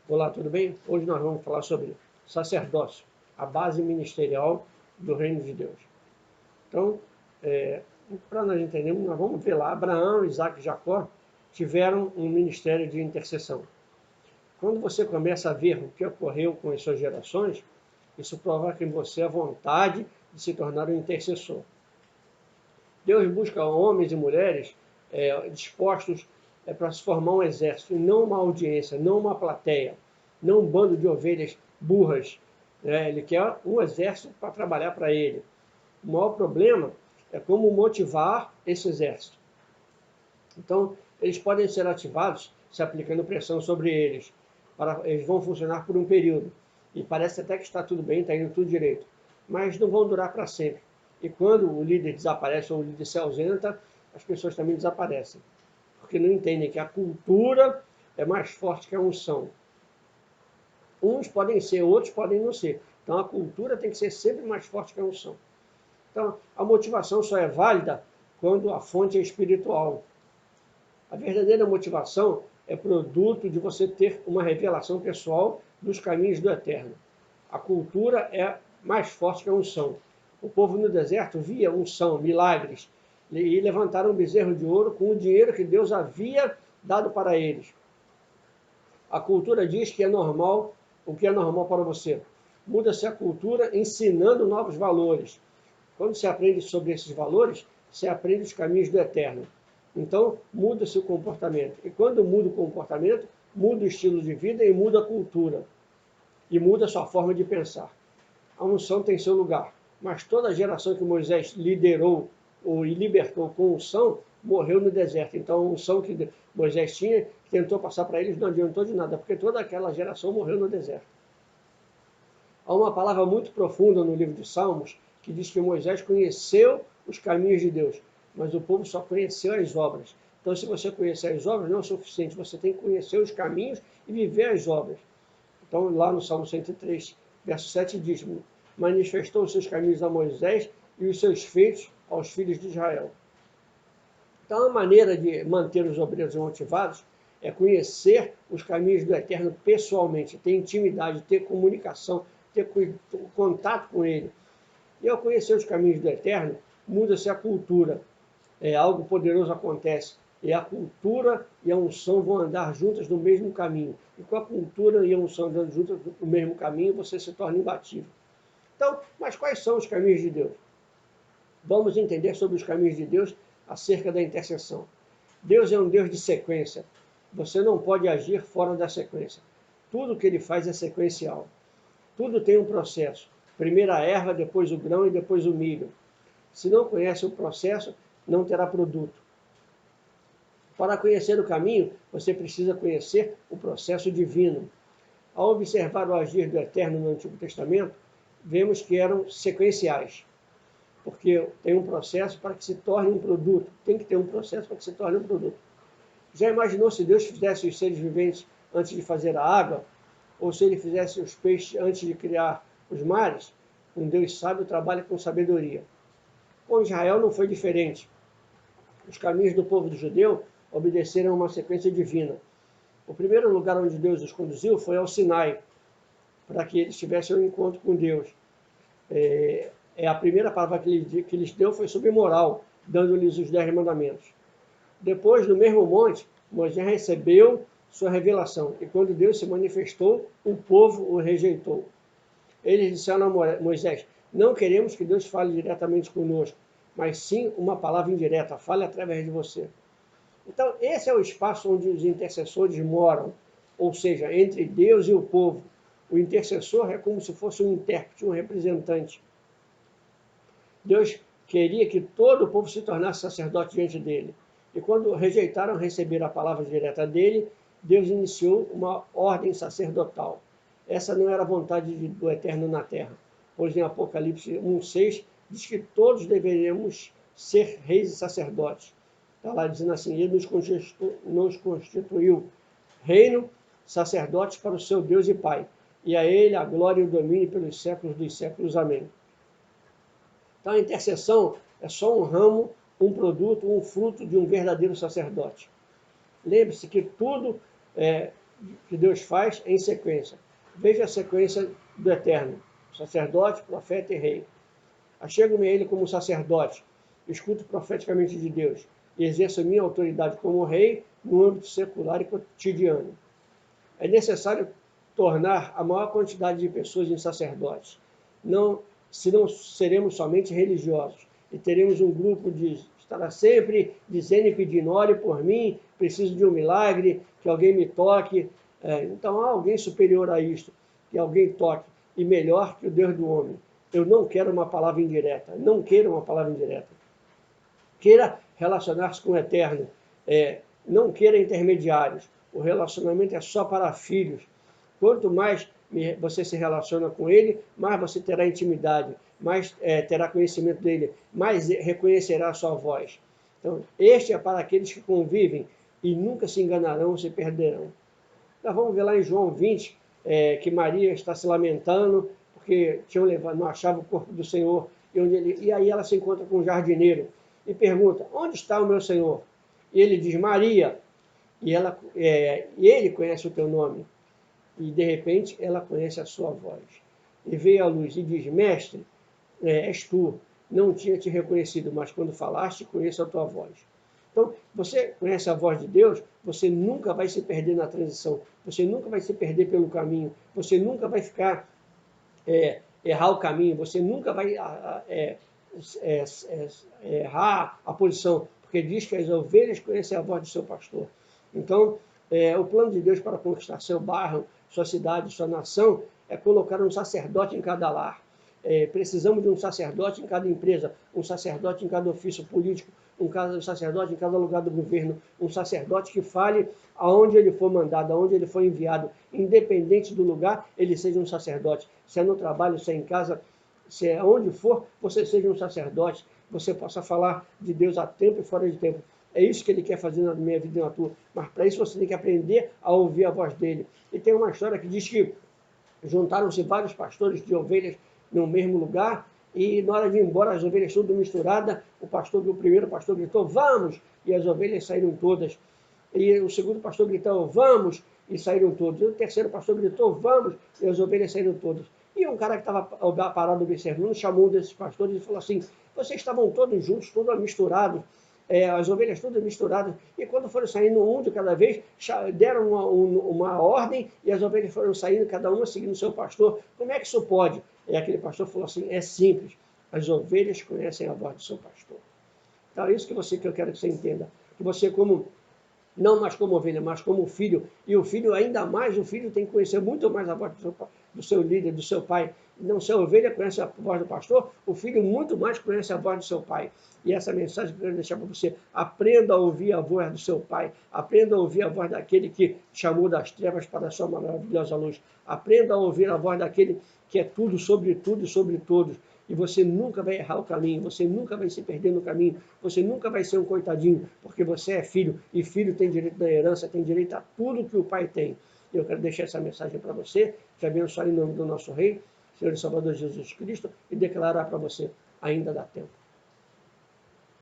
Olá, tudo bem? Hoje nós vamos falar sobre sacerdócio, a base ministerial do reino de Deus. Então, para nós entendermos, nós vamos ver lá, Abraão, Isaac e Jacó tiveram um ministério de intercessão. Quando você começa a ver o que ocorreu com as suas gerações, isso provoca em você a vontade de se tornar um intercessor. Deus busca homens e mulheres dispostos para se formar um exército, e não uma audiência, não uma plateia, não um bando de ovelhas burras. Ele quer um exército para trabalhar para ele. O maior problema é como motivar esse exército. Então, eles podem ser ativados se aplicando pressão sobre eles. Eles vão funcionar por um período. E parece até que está tudo bem, está indo tudo direito. Mas não vão durar para sempre. E quando o líder desaparece ou o líder se ausenta, as pessoas também desaparecem. Porque não entendem que a cultura é mais forte que a unção. Uns podem ser, outros podem não ser. Então a cultura tem que ser sempre mais forte que a unção. Então a motivação só é válida quando a fonte é espiritual. A verdadeira motivação é produto de você ter uma revelação pessoal dos caminhos do eterno. A cultura é mais forte que a unção. O povo no deserto via unção, milagres, e levantaram um bezerro de ouro com o dinheiro que Deus havia dado para eles. A cultura diz que é normal o que é normal para você. Muda-se a cultura ensinando novos valores. Quando se aprende sobre esses valores, se aprende os caminhos do eterno. Então, muda-se o comportamento. E quando muda o comportamento, muda o estilo de vida e muda a cultura. E muda a sua forma de pensar. A unção tem seu lugar. Mas toda a geração que Moisés liderou e libertou com unção, morreu no deserto. Então a unção que Moisés tinha, que tentou passar para eles, não adiantou de nada, porque toda aquela geração morreu no deserto. Há uma palavra muito profunda no livro de Salmos, que diz que Moisés conheceu os caminhos de Deus, mas o povo só conheceu as obras. Então, se você conhecer as obras, não é o suficiente, você tem que conhecer os caminhos e viver as obras. Então, lá no Salmo 103, verso 7, diz: manifestou os seus caminhos a Moisés e os seus feitos aos filhos de Israel. Então, a maneira de manter os obreiros motivados é conhecer os caminhos do Eterno pessoalmente, ter intimidade, ter comunicação, ter contato com Ele. E ao conhecer os caminhos do Eterno, muda-se a cultura. Algo poderoso acontece. E a cultura e a unção vão andar juntas no mesmo caminho. E com a cultura e a unção andando juntas no mesmo caminho, você se torna imbatível. Então, mas quais são os caminhos de Deus? Vamos entender sobre os caminhos de Deus acerca da intercessão. Deus é um Deus de sequência. Você não pode agir fora da sequência. Tudo que ele faz é sequencial. Tudo tem um processo. Primeiro a erva, depois o grão e depois o milho. Se não conhece o processo, não terá produto. Para conhecer o caminho, você precisa conhecer o processo divino. Ao observar o agir do Eterno no Antigo Testamento, vemos que eram sequenciais. Porque tem um processo para que se torne um produto. Tem que ter um processo para que se torne um produto. Já imaginou se Deus fizesse os seres viventes antes de fazer a água? Ou se ele fizesse os peixes antes de criar os mares? Um Deus sábio trabalha com sabedoria. Com Israel não foi diferente. Os caminhos do povo judeu obedeceram a uma sequência divina. O primeiro lugar onde Deus os conduziu foi ao Sinai, para que eles tivessem um encontro com Deus. A primeira palavra que lhes deu foi sobre moral, dando-lhes os 10 mandamentos. Depois, no mesmo monte, Moisés recebeu sua revelação. E quando Deus se manifestou, o povo o rejeitou. Eles disseram a Moisés: não queremos que Deus fale diretamente conosco, mas sim uma palavra indireta, fale através de você. Então, esse é o espaço onde os intercessores moram, ou seja, entre Deus e o povo. O intercessor é como se fosse um intérprete, um representante. Deus queria que todo o povo se tornasse sacerdote diante dele. E quando rejeitaram receber a palavra direta dele, Deus iniciou uma ordem sacerdotal. Essa não era a vontade do Eterno na terra, pois em Apocalipse 1,6 diz que todos deveríamos ser reis e sacerdotes. Está lá dizendo assim: ele nos constituiu reino, sacerdotes para o seu Deus e Pai, e a ele a glória e o domínio pelos séculos dos séculos. Amém. Então a intercessão é só um ramo, um produto, um fruto de um verdadeiro sacerdote. Lembre-se que tudo que Deus faz em sequência. Veja a sequência do Eterno: sacerdote, profeta e rei. Achego-me a ele como sacerdote, escuto profeticamente de Deus e exerço minha autoridade como rei no âmbito secular e cotidiano. É necessário tornar a maior quantidade de pessoas em sacerdotes. Senão seremos somente religiosos e teremos um grupo de estará sempre dizendo e pedindo: ore por mim, preciso de um milagre, que alguém me toque. Então há alguém superior a isto, que alguém toque, e melhor que o Deus do homem. Eu não quero uma palavra indireta, não quero uma palavra indireta. Queira relacionar-se com o Eterno, não queira intermediários. O relacionamento é só para filhos. Quanto mais você se relaciona com ele, mais você terá intimidade, mais terá conhecimento dele, mais reconhecerá a sua voz. Então, este é para aqueles que convivem e nunca se enganarão ou se perderão. Nós vamos ver lá em João 20, que Maria está se lamentando, porque não achava o corpo do Senhor, e aí ela se encontra com um jardineiro, e pergunta: onde está o meu Senhor? E ele diz: Maria, e ele conhece o teu nome. E de repente ela conhece a sua voz. E veio a luz e diz: Mestre, és tu, não tinha te reconhecido, mas quando falaste, conheço a tua voz. Então, você conhece a voz de Deus, você nunca vai se perder na transição, você nunca vai se perder pelo caminho, você nunca vai errar o caminho, você nunca vai errar a posição, porque diz que as ovelhas conhecem a voz do seu pastor. Então, o plano de Deus para conquistar seu bairro, sua cidade, sua nação, é colocar um sacerdote em cada lar. Precisamos de um sacerdote em cada empresa, um sacerdote em cada ofício político, um sacerdote em cada lugar do governo, um sacerdote que fale aonde ele for mandado, aonde ele for enviado, independente do lugar, ele seja um sacerdote. Se é no trabalho, se é em casa, se é onde for, você seja um sacerdote, você possa falar de Deus a tempo e fora de tempo. É isso que ele quer fazer na minha vida e na tua. Mas para isso você tem que aprender a ouvir a voz dele. E tem uma história que diz que juntaram-se vários pastores de ovelhas no mesmo lugar, e na hora de ir embora, as ovelhas tudo misturadas, o primeiro pastor gritou: vamos! E as ovelhas saíram todas. E o segundo pastor gritou: vamos! E saíram todos. E o terceiro pastor gritou: vamos! E as ovelhas saíram todas. E um cara que estava parado observando chamou um desses pastores e falou assim: vocês estavam todos juntos, todos misturados, as ovelhas todas misturadas, e quando foram saindo um de cada vez, deram uma ordem, e as ovelhas foram saindo, cada uma seguindo o seu pastor. Como é que isso pode? E aquele pastor falou assim: é simples, as ovelhas conhecem a voz do seu pastor. Então é isso que eu quero que você entenda, que você não mais como ovelha, mas como filho, e o filho ainda mais, o filho tem que conhecer muito mais a voz do seu líder, do seu pai. Não, se a ovelha conhece a voz do pastor, o filho muito mais conhece a voz do seu pai. E essa mensagem que eu quero deixar para você: aprenda a ouvir a voz do seu pai, aprenda a ouvir a voz daquele que chamou das trevas para a sua maravilhosa luz, aprenda a ouvir a voz daquele que é tudo sobre tudo e sobre todos. E você nunca vai errar o caminho, você nunca vai se perder no caminho, você nunca vai ser um coitadinho, porque você é filho, e filho tem direito da herança, tem direito a tudo que o pai tem. E eu quero deixar essa mensagem para você, te abençoar em nome do nosso Rei, Senhor e Salvador Jesus Cristo, e declarar para você: ainda dá tempo.